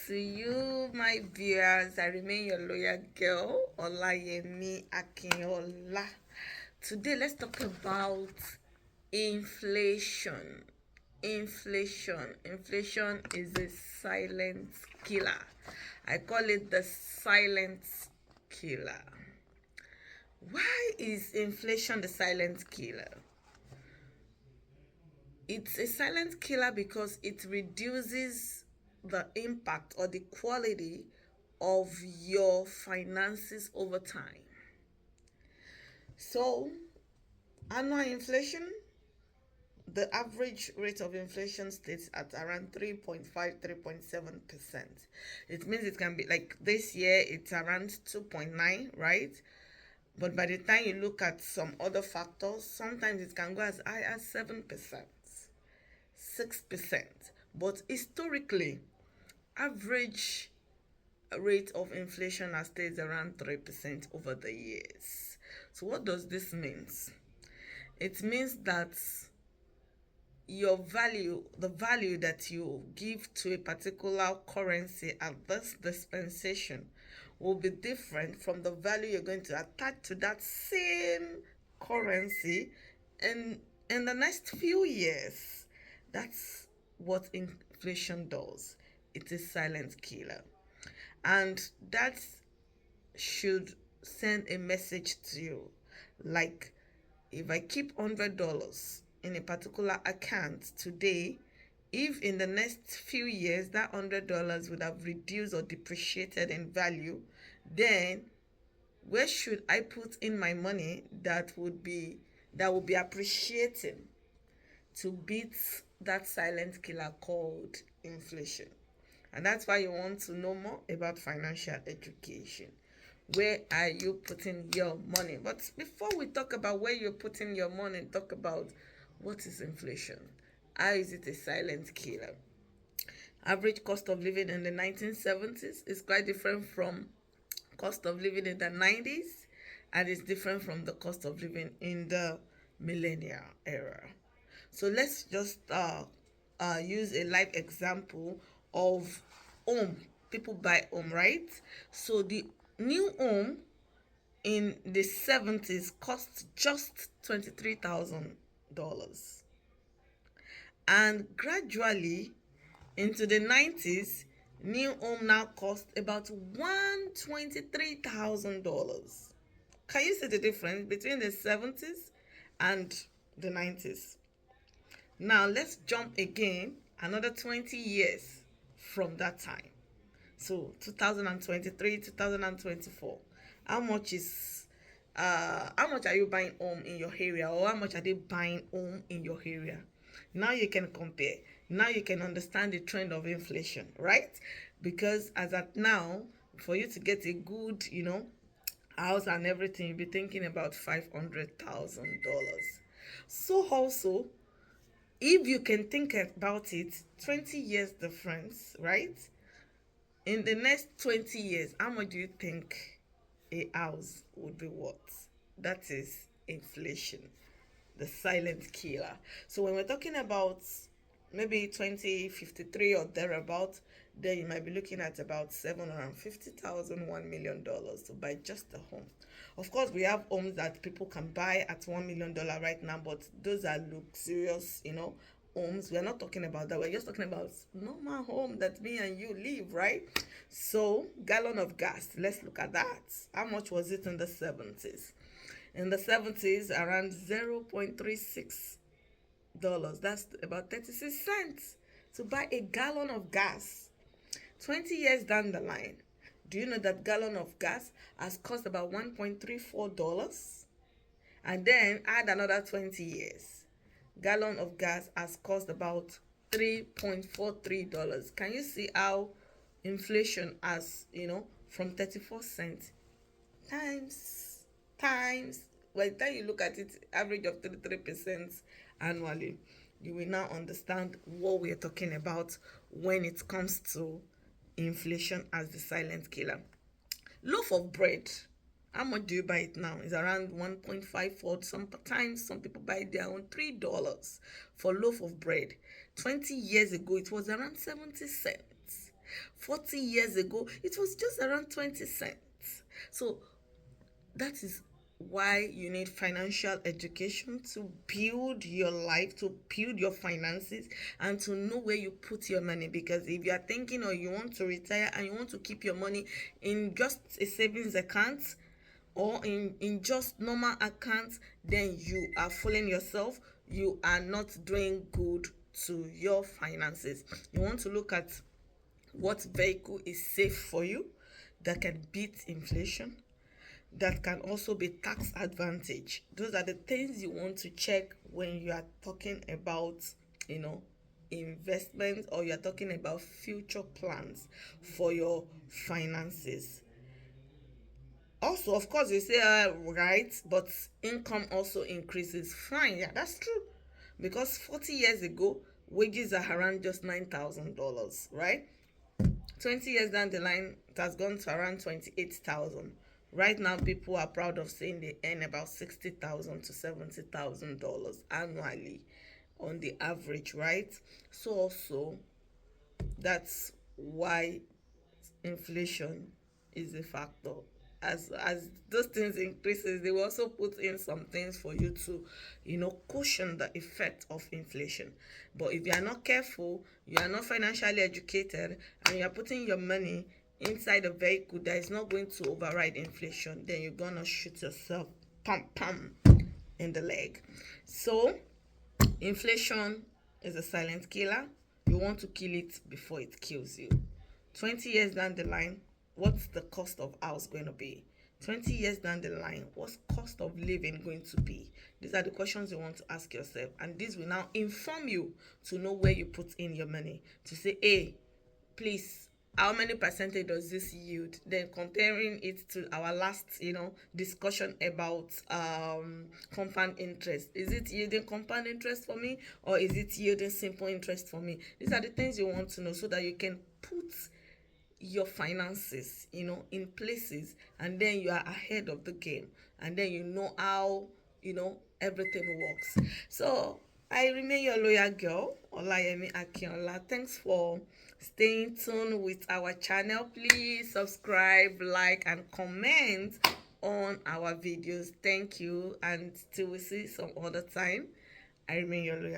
to you, my viewers. I remain your loyal girl, Olayemi Akinola. Today, let's talk about inflation. Inflation is a silent killer. I call it the silent killer. Why is inflation the silent killer? It's a silent killer because it reduces the impact or the quality of your finances over time. So, annual inflation, the average rate of inflation stays at around 3.5, 3.7%. It means it can be like this year, it's around 2.9, right? But by the time you look at some other factors, sometimes it can go as high as 7%. 6%. But historically, average rate of inflation has stayed around 3% over the years. So what does this mean? It means that the value that you give to a particular currency at this dispensation will be different from the value you're going to attach to that same currency in the next few years. That's what inflation does. It is silent killer. And that should send a message to you. Like, if I keep $100 in a particular account today, if in the next few years that $100 would have reduced or depreciated in value, then where should I put in my money that would be appreciating to beat that silent killer called inflation? And that's why you want to know more about financial education. Where are you putting your money? But before we talk about where you're putting your money, talk about what is inflation. How is it a silent killer? Average cost of living in the 1970s is quite different from cost of living in the 90s, and it's different from the cost of living in the millennial era. So let's just use a live example of home. People buy home, right? So the new home in the 70s cost just $23,000. And gradually into the 90s, new home now cost about $123,000. Can you see the difference between the 70s and the 90s? Now let's jump again another 20 years from that time. So 2023, 2024. How much are you buying home in your area, or how much are they buying home in your area? Now you can compare. Now you can understand the trend of inflation, right? Because as at now, for you to get a good, house and everything, you'll be thinking about $500,000. So also, if you can think about it, 20 years difference, right? In the next 20 years, how much do you think a house would be worth? That is inflation, the silent killer. So when we're talking about maybe 2053 or thereabout, then you might be looking at about $750,000, $1 million to buy just a home. Of course, we have homes that people can buy at $1 million right now, but those are luxurious, homes. We're not talking about that. We're just talking about normal home that me and you live, right? So, gallon of gas, let's look at that. How much was it in the 70s? In the 70s, around $0.36. That's about 36 cents to buy a gallon of gas. 20 years down the line, do you know that gallon of gas has cost about $1.34? And then add another 20 years. Gallon of gas has cost about $3.43. Can you see how inflation has, from 34 cents times by the time you look at it, average of 33% annually, you will now understand what we're talking about when it comes to inflation as the silent killer. Loaf of bread, how much do you buy it now? It's around 1.54. Sometimes some people buy their own $3 for loaf of bread. 20 years ago, it was around 70 cents. 40 years ago, it was just around 20 cents. So that is why you need financial education to build your life, to build your finances, and to know where you put your money. Because if you are thinking or you want to retire and you want to keep your money in just a savings account or in just normal accounts, then you are fooling yourself. You are not doing good to your finances. You want to look at what vehicle is safe for you, that can beat inflation, that can also be tax advantage. Those are the things you want to check when you are talking about, you know, investment, or you're talking about future plans for your finances. Also, of course, you say right, but income also increases. Fine, yeah, that's true. Because 40 years ago, wages are around just $9,000, right? 20 years down the line, it has gone to around 28,000. Right now, people are proud of saying they earn about $60,000 to $70,000 annually on the average, right? So also, that's why inflation is a factor. As those things increases, they will also put in some things for you to, cushion the effect of inflation. But if you are not careful, you are not financially educated, and you are putting your money inside a vehicle that is not going to override inflation, then you're gonna shoot yourself pam pam in the leg. So inflation is a silent killer. You want to kill it before it kills you. 20 years down the line, what's the cost of house going to be? 20 years down the line, what's cost of living going to be? These are the questions you want to ask yourself, and this will now inform you to know where you put in your money. To say, hey, please, how many percentage does this yield? Then comparing it to our last discussion about compound interest. Is it yielding compound interest for me, or is it yielding simple interest for me? These are the things you want to know, so that you can put your finances in places, and then you are ahead of the game, and then you know how everything works. So I remain your loyal girl, Olayemi Akinola. Thanks for staying tuned with our channel. Please subscribe, like, and comment on our videos. Thank you, and till we see some other time. I remain your loyal